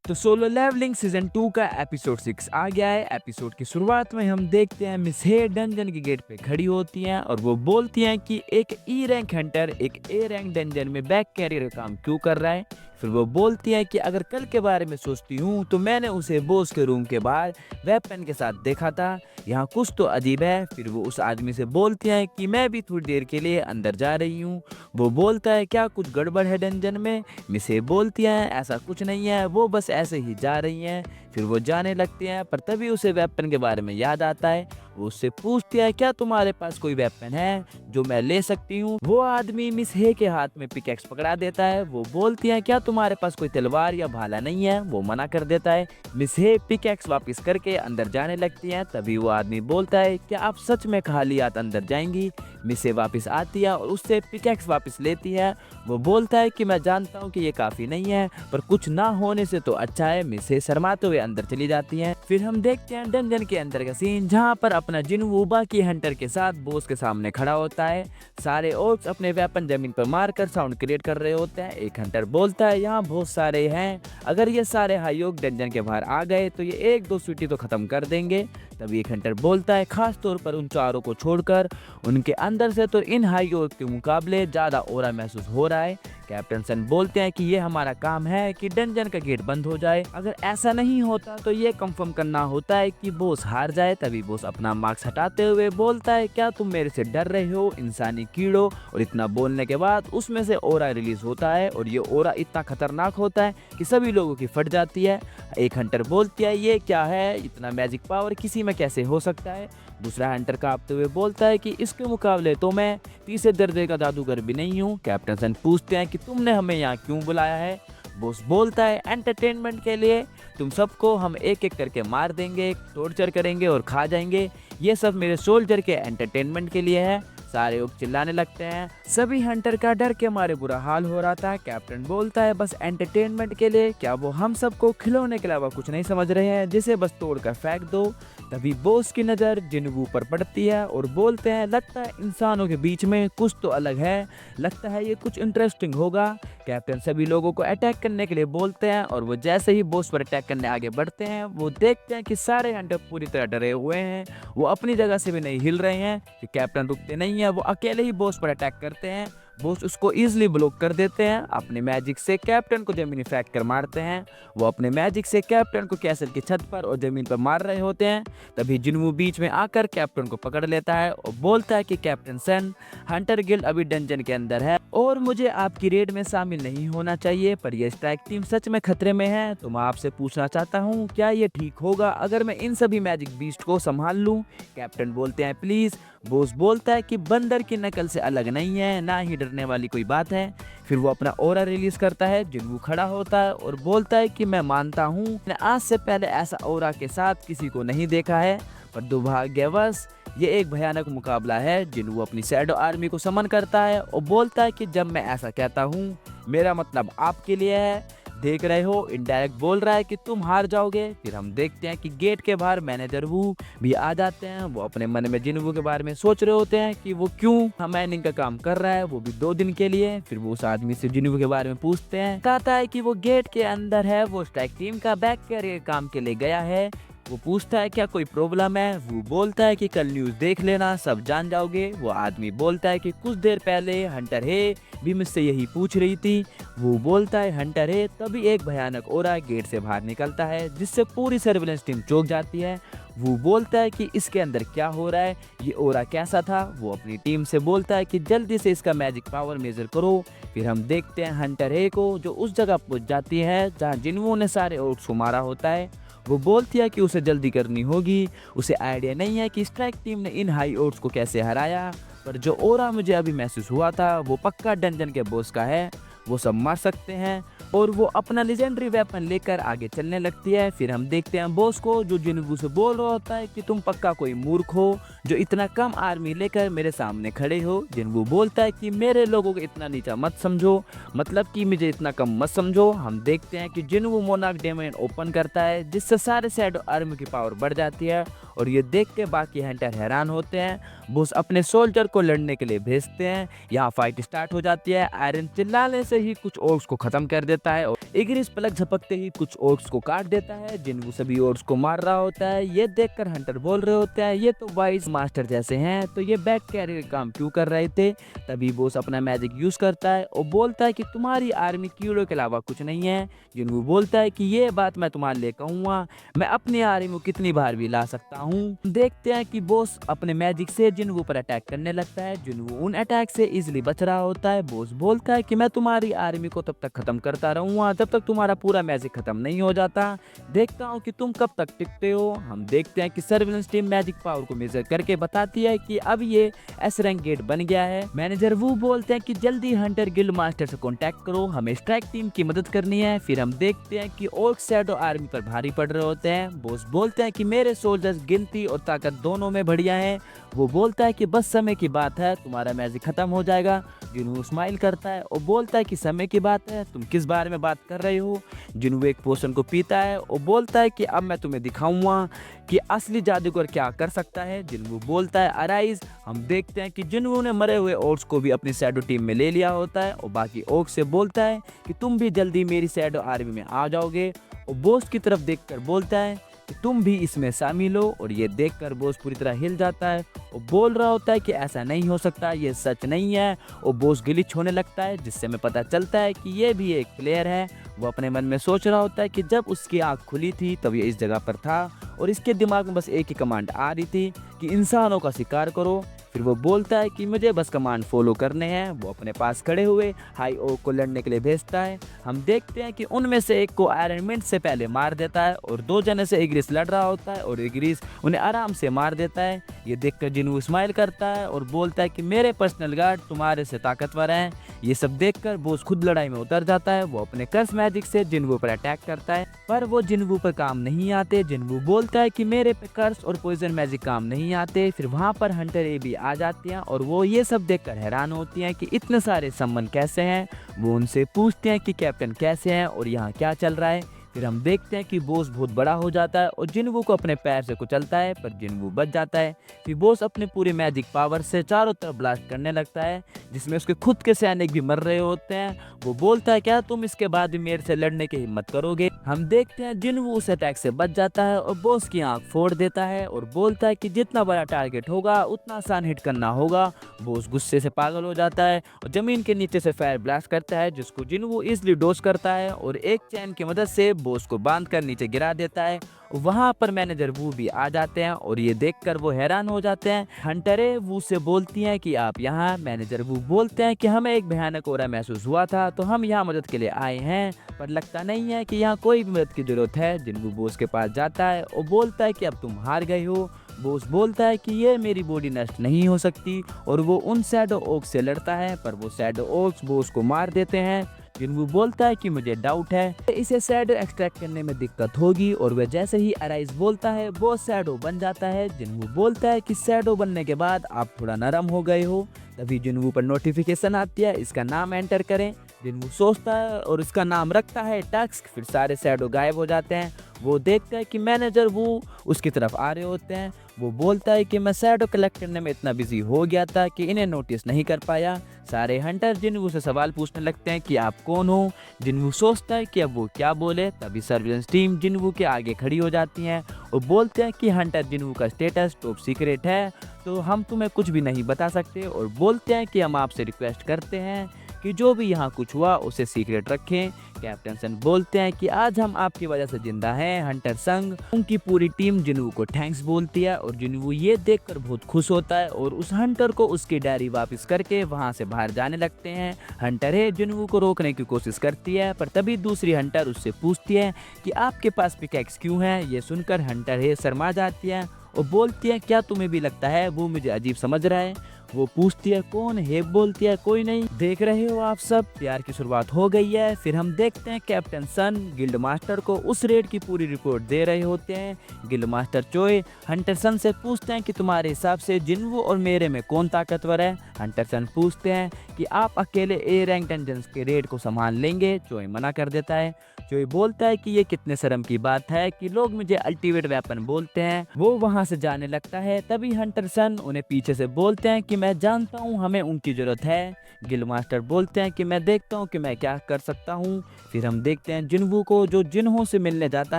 तो solo levelling season 2 का episode 6 आ गया है। एपिसोड की शुरुआत में हम देखते हैं मिस हे डंजन के गेट पे खड़ी होती हैं और वो बोलती हैं कि एक ई रैंक हंटर एक ए रैंक डंजन में बैक कैरियर काम क्यों कर रहा है। फिर वो बोलती हैं कि अगर कल के बारे में सोचती हूँ तो मैंने उसे बॉस के रूम के बाहर वेपन के साथ देखा था, यहाँ कुछ तो अजीब है। फिर वो उस आदमी से बोलती हैं कि मैं भी थोड़ी देर के लिए अंदर जा रही हूँ। वो बोलता है क्या कुछ गड़बड़ है डंजन में। मिसे बोलती हैं ऐसा कुछ नहीं है, वो बस ऐसे ही जा रही हैं। फिर वो जाने लगती हैं पर तभी उसे वेपन के बारे में याद आता है। वो उससे पूछती है क्या तुम्हारे पास कोई वेपन है जो मैं ले सकती हूँ। वो आदमी मिस हे के हाथ में पिकैक्स पकड़ा देता है। वो बोलती है क्या तुम्हारे पास कोई तलवार या भाला नहीं है। वो मना कर देता है। मिस हे पिकैक्स वापस करके अंदर जाने लगती हैं। तभी वो आदमी बोलता है क्या आप सच में खाली हाथ अंदर जाएंगी। मिस हे वापस आती है और उससे पिकैक्स वापस लेती है। वो बोलता है कि मैं जानता हूँ कि ये काफी नहीं है पर कुछ ना होने से तो अच्छा है। मिस हे शर्माते हुए अंदर चली जाती हैं। फिर हम देखते हैं डंजन के अंदर का सीन जहाँ पर अपना जिन्वू बाकी हंटर के साथ बॉस के सामने खड़ा होता है। सारे ऑर्क्स अपने वेपन जमीन पर मारकर साउंड क्रिएट कर रहे होते हैं। एक हंटर बोलता है यहाँ बहुत सारे हैं, अगर ये सारे हाईयोग डंजन के बाहर आ गए तो ये एक दो स्वीटी तो खत्म कर देंगे। तभी एक हंटर बोलता है खास तौर पर उन चारों को छोड़कर उनके अंदर से तो इन हाईयोग के मुकाबले ज्यादा ओरा महसूस हो रहा है। कैप्टन सन बोलते हैं कि ये हमारा काम है कि डंजन का गेट बंद हो जाए, अगर ऐसा नहीं होता तो ये कंफर्म करना होता है कि बॉस हार जाए। तभी बॉस अपना मार्क्स हटाते हुए बोलता है क्या तुम मेरे से डर रहे हो इंसानी कीड़ों। और इतना बोलने के बाद उसमें से ओरा रिलीज होता है और ये ओरा इतना खतरनाक होता है कि सभी लोगों की फट जाती है। एक हंटर बोलती है ये क्या है, इतना मैजिक पावर किसी में कैसे हो सकता है। दूसरा हंटर कांपते हुए बोलता है कि इसके मुकाबले तो मैं तीसरे दर्जे का जादूगर भी नहीं हूँ। कैप्टन सन पूछते हैं कि तुमने हमें यहाँ क्यों बुलाया है। बॉस बोलता है एंटरटेनमेंट के लिए, तुम सबको हम एक एक करके मार देंगे, टॉर्चर करेंगे और खा जाएंगे, ये सब मेरे सोल्जर के एंटरटेनमेंट के लिए है। सारे लोग चिल्लाने लगते हैं। सभी हंटर का डर के मारे बुरा हाल हो रहा था। कैप्टन बोलता है बस एंटरटेनमेंट के लिए, क्या वो हम सबको खिलौने के अलावा कुछ नहीं समझ रहे हैं जिसे बस तोड़कर फेंक दो। तभी बॉस की नज़र जिन्वू पर पड़ती है और बोलते हैं लगता है इंसानों के बीच में कुछ तो अलग है, लगता है ये कुछ इंटरेस्टिंग होगा। कैप्टन सभी लोगों को अटैक करने के लिए बोलते हैं और वो जैसे ही बॉस पर अटैक करने आगे बढ़ते हैं वो देखते हैं कि सारे हंटर पूरी तरह डरे हुए हैं, वो अपनी जगह से भी नहीं हिल रहे हैं कि कैप्टन रुकते नहीं है। वो अकेले ही बॉस पर अटैक करते हैं। बॉस उसको इजीली ब्लॉक कर देते हैं, अपने मैजिक से कैप्टन को जमीन फेंक कर मारते हैं। वो अपने मैजिक से कैप्टन को कैसल की छत पर और जमीन पर मार रहे होते हैं। तभी जिन्वू बीच में आकर कैप्टन को पकड़ लेता है और बोलता है कि कैप्टन सन, हंटर गिल्ड अभी डंजन के अंदर है और मुझे आपकी रेड में शामिल नहीं होना चाहिए, पर यह स्ट्राइक टीम सच में खतरे में है। तो मैं आपसे पूछना चाहता हूँ क्या ये ठीक होगा अगर मैं इन सभी मैजिक बीस्ट को संभाल लूँ। कैप्टन बोलते हैं प्लीज। बॉस बोलता है कि बंदर की नकल से अलग नहीं है, ना ही डरने वाली कोई बात है। फिर वो अपना ओरा रिलीज करता है। जिन्वू खड़ा होता है और बोलता है कि मैं मानता हूँ मैंने आज से पहले ऐसा ओरा के साथ किसी को नहीं देखा है, पर दुर्भाग्यवश ये एक भयानक मुकाबला है। जिन्वू अपनी शैडो आर्मी को समन करता है और बोलता है कि जब मैं ऐसा कहता हूँ मेरा मतलब आपके लिए है, देख रहे हो इनडायरेक्ट बोल रहा है कि तुम हार जाओगे। फिर हम देखते हैं कि गेट के बाहर मैनेजर वू भी आ जाते हैं। वो अपने मन में जिन्वू के बारे में सोच रहे होते हैं कि वो क्यों मैनिंग का काम कर रहा है, वो भी 2 दिन के लिए। फिर वो उस आदमी से जिन्वू के बारे में पूछते हैं, कहता है कि वो गेट के अंदर है, वो स्ट्राइक टीम का बैक कैरियर काम के लिए गया है। वो पूछता है क्या कोई प्रॉब्लम है। वो बोलता है कि कल न्यूज देख लेना, सब जान जाओगे। वो आदमी बोलता है कि कुछ देर पहले हंटर है भी मुझसे यही पूछ रही थी। वो बोलता है हंटर है। तभी एक भयानक ओरा गेट से बाहर निकलता है जिससे पूरी सर्विलेंस टीम चौंक जाती है। वो बोलता है कि इसके अंदर क्या हो रहा है, ये ओरा कैसा था। वो अपनी टीम से बोलता है कि जल्दी से इसका मैजिक पावर मेजर करो। फिर हम देखते हैं हंटर है को जो उस जगह पहुंच जाती है जहाँ जिन्वू ने सारे ओर्क्स को मारा होता है। वो बोलती है कि उसे जल्दी करनी होगी, उसे आइडिया नहीं है कि स्ट्राइक टीम ने इन हाई ओर्क्स को कैसे हराया, पर जो ओरा मुझे अभी महसूस हुआ था वो पक्का डंजन के बॉस का है, वो सब मार सकते हैं। और वो अपना लेजेंडरी वेपन लेकर आगे चलने लगती है। फिर हम देखते हैं बॉस को जो जिन्वू से बोल रहा होता है कि तुम पक्का कोई मूर्ख हो जो इतना कम आर्मी लेकर मेरे सामने खड़े हो। जिन्वू बोलता है कि मेरे लोगों को इतना नीचा मत समझो, मतलब कि मुझे इतना कम मत समझो। हम देखते हैं कि जिन्वू मोनार्क डेमन ओपन करता है जिससे सारे शैडो आर्मी की पावर बढ़ जाती है और ये देख के बाकी हंटर हैरान होते हैं। बोस अपने सोल्जर को लड़ने के लिए भेजते हैं। यहाँ फाइट स्टार्ट हो जाती है। आयरन चिल्लाने से ही कुछ ओर्क्स को खत्म कर देता है और इग्रिस पलक झपकते ही कुछ ओर्क्स को काट देता है। जिन्वू सभी ओर्क्स को मार रहा होता है। ये देखकर हंटर बोल रहे होते हैं ये तो वाइस मास्टर जैसे हैं, तो ये बैक कैरियर काम क्यों कर रहे थे। तभी बोस अपना मैजिक यूज करता है और बोलता है कि तुम्हारी आर्मी कीड़ों के अलावा कुछ नहीं है। जिन्वू बोलता है कि ये बात मैं तुम्हारे लिए कहूँगा, मैं अपनी आर्मी को कितनी बार भी ला सकता हूँ। देखते हैं कि बोस अपने मैजिक से जिन्वू पर अटैक करने लगता है। जिन्वू उन अटैक से इजिली बच रहा होता है। बोस बोलता है कि मैं तुम्हारी आर्मी को तब तक खत्म करता रहूंगा जब तक तुम्हारा पूरा मैजिक खत्म नहीं हो जाता। देखता हूँ कि तुम कब तक टिकते हो। हम देखते हैं कि सर्विलेंस टीम मैजिक पावर को मेजर करके बताती है कि अब ये एस रैंक गेट बन गया है। मैनेजर वो बोलते हैं कि जल्दी हंटर गिल्ड मास्टर से कांटेक्ट करो, हमें स्ट्राइक टीम की मदद करनी है। फिर हम देखते हैं कि ऑर्क शैडो आर्मी पर भारी पड़ रहे होते हैं। बॉस बोलते हैं कि मेरे सोल्जर्स गिनती और ताकत दोनों में बढ़िया हैं। वो बोलता है कि बस समय की बात है, तुम्हारा मैजिक खत्म हो जाएगा। जिन्हू स्माइल करता है और बोलता है कि समय की बात है, तुम किस बारे में बात कर रहे हो। जिन्हू एक पोशन को पीता है और बोलता है कि अब मैं तुम्हें दिखाऊंगा कि असली जादूगर क्या कर सकता है। जिन्हू बोलता है अराइज। हम देखते हैं कि जिन्हू ने मरे हुए ओर्क्स को भी अपनी शैडो टीम में ले लिया होता है और बाकी ओर्क्स से बोलता है कि तुम भी जल्दी मेरी शैडो आर्मी में आ जाओगे। और बॉस की तरफ देखकर बोलता है कि तुम भी इसमें शामिल हो। और ये देखकर बॉस पूरी तरह हिल जाता है और बोल रहा होता है कि ऐसा नहीं हो सकता, ये सच नहीं है। और बॉस ग्लिच होने लगता है जिससे हमें पता चलता है कि ये भी एक प्लेयर है। वो अपने मन में सोच रहा होता है कि जब उसकी आँख खुली थी तब ये इस जगह पर था और इसके दिमाग में बस एक ही कमांड आ रही थी कि इंसानों का शिकार करो। फिर वो बोलता है कि मुझे बस कमांड फॉलो करने हैं। वो अपने पास खड़े हुए हाई ओक को लड़ने के लिए भेजता है। हम देखते हैं कि उनमें से एक को आयरन मिंट से पहले मार देता है और दो जने से इग्रिस लड़ रहा होता है और इग्रिस उन्हें आराम से मार देता है। ये देखकर जिन्हू स्माइल करता है और बोलता है कि मेरे पर्सनल गार्ड तुम्हारे से ताकतवर हैं। ये सब देखकर बॉस खुद लड़ाई में उतर जाता है। वो अपने कर्स मैजिक से जिन्हू पर अटैक करता है पर वो जिन्हू पर काम नहीं आते। जिन्हू बोलता है कि मेरे पे कर्स और पॉइजन मैजिक काम नहीं आते। फिर वहाँ पर हंटर ए भी आ जाती हैं और वो ये सब देखकर हैरान होती हैं कि इतने सारे सम्मन कैसे हैं। वो उनसे पूछते हैं कि कैप्टन कैसे हैं और यहाँ क्या चल रहा है। फिर हम देखते हैं कि बॉस बहुत बड़ा हो जाता है और जिन्वू को अपने पैर से कुचलता है पर जिन्वू बच जाता है। फिर बॉस अपने पूरे मैजिक पावर से चारों तरफ ब्लास्ट करने लगता है जिसमें उसके खुद के सैनिक भी मर रहे होते हैं। वो बोलता है क्या तुम इसके बाद भी मेरे से लड़ने की हिम्मत करोगे। हम देखते हैं जिन्वू उस अटैक से बच जाता है और बॉस की आंख फोड़ देता है और बोलता है कि जितना बड़ा टारगेट होगा उतना आसान हिट करना होगा। बॉस गुस्से से पागल हो जाता है और जमीन के नीचे से फायर ब्लास्ट करता है जिसको जिन्वू इजिली डोज करता है और एक चैन की मदद से बॉस को बांधकर नीचे गिरा देता है। वहां पर मैनेजर वू भी आ जाते हैं और ये देखकर वो हैरान हो जाते हैं। हंटरे वू से बोलती हैं कि आप यहाँ। मैनेजर वू बोलते हैं कि हमें एक भयानक ओरा महसूस हुआ था तो हम यहाँ मदद के लिए आए हैं पर लगता नहीं है कि यहाँ कोई भी मदद की जरूरत है। जिन्वू बॉस के पास जाता है और बोलता है कि अब तुम हार गए हो। बॉस बोलता है कि ये मेरी बॉडी नष्ट नहीं हो सकती और वो उन शैडो ओक्स से लड़ता है पर वो शैडो ओक्स बॉस को मार देते हैं। जिन्वू बोलता है कि मुझे डाउट है इसे शैडो एक्सट्रैक्ट करने में दिक्कत होगी और वह जैसे ही अराइज बोलता है बॉस शैडो बन जाता है। जिन्वू बोलता है कि शैडो बनने के बाद आप थोड़ा नरम हो गए हो। तभी जिन्वू पर नोटिफिकेशन आती है इसका नाम एंटर करें। जिन्वू सोचता है और इसका नाम रखता है टस्क। फिर सारे शैडो गायब हो जाते हैं। वो देखता है कि मैनेजर वो उसकी तरफ आ रहे होते हैं। वो बोलता है कि मैं शैडो कलेक्ट करने में इतना बिजी हो गया था कि इन्हें नोटिस नहीं कर पाया। सारे हंटर जिन्वू से सवाल पूछने लगते हैं कि आप कौन हो। जिन्वू सोचता है कि अब वो क्या बोले। तभी सर्विलेंस टीम जिन्वू के आगे खड़ी हो जाती हैं और बोलते हैं कि हंटर जिन्वू का स्टेटस टॉप सीक्रेट है तो हम तुम्हें कुछ भी नहीं बता सकते और बोलते हैं कि हम आपसे रिक्वेस्ट करते हैं कि जो भी यहाँ कुछ हुआ उसे सीक्रेट रखें। कैप्टन सन बोलते हैं कि आज हम आपकी वजह से जिंदा हैं। हंटर संग उनकी पूरी टीम जिन्वू को थैंक्स बोलती है और जिन्वू ये देखकर बहुत खुश होता है और उस हंटर को उसकी डायरी वापस करके वहां से बाहर जाने लगते हैं। हंटर है जिन्वू को रोकने की कोशिश करती है पर तभी दूसरी हंटर उससे पूछती है कि आपके पास पिकैक्स क्यों है। ये सुनकर हंटर है शर्मा जाती है और बोलती है क्या तुम्हें भी लगता है वो मुझे अजीब समझ रहा है। वो पूछती है कौन है, बोलती है कोई नहीं, देख रहे हो आप सब प्यार की शुरुआत हो गई है। फिर हम देखते हैं कैप्टन सन गिल्ड मास्टर को उस रेड की पूरी रिपोर्ट दे रहे होते हैं। गिल्ड मास्टर चोय हंटर सन से पूछते हैं कि तुम्हारे हिसाब से जिन्वू और मेरे में कौन ताकतवर है। हंटर सन पूछते हैं कि आप अकेले ए रैंक डंजन्स के रेड को संभाल लेंगे। चोय मना कर देता है। चोय बोलता है कि ये कितने शर्म की बात है कि लोग मुझे अल्टीमेट वेपन बोलते हैं। वो वहां से जाने लगता है। तभी हंटर सन उन्हें पीछे से बोलते हैं कि मैं जानता हूँ हमें उनकी जरूरत है। गिल्ड मास्टर बोलते हैं कि मैं देखता हूँ कि मैं क्या कर सकता हूँ। फिर हम देखते हैं जिन्वू को जो जिन्हों से मिलने जाता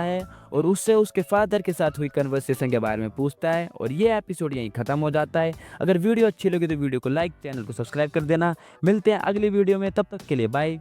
है और उससे उसके फादर के साथ हुई कन्वर्सेशन के बारे में पूछता है। और ये एपिसोड यहीं खत्म हो जाता है। अगर वीडियो अच्छी लगी तो वीडियो को लाइक, चैनल को सब्सक्राइब कर देना। मिलते हैं अगली वीडियो में, तब तक के लिए बाय।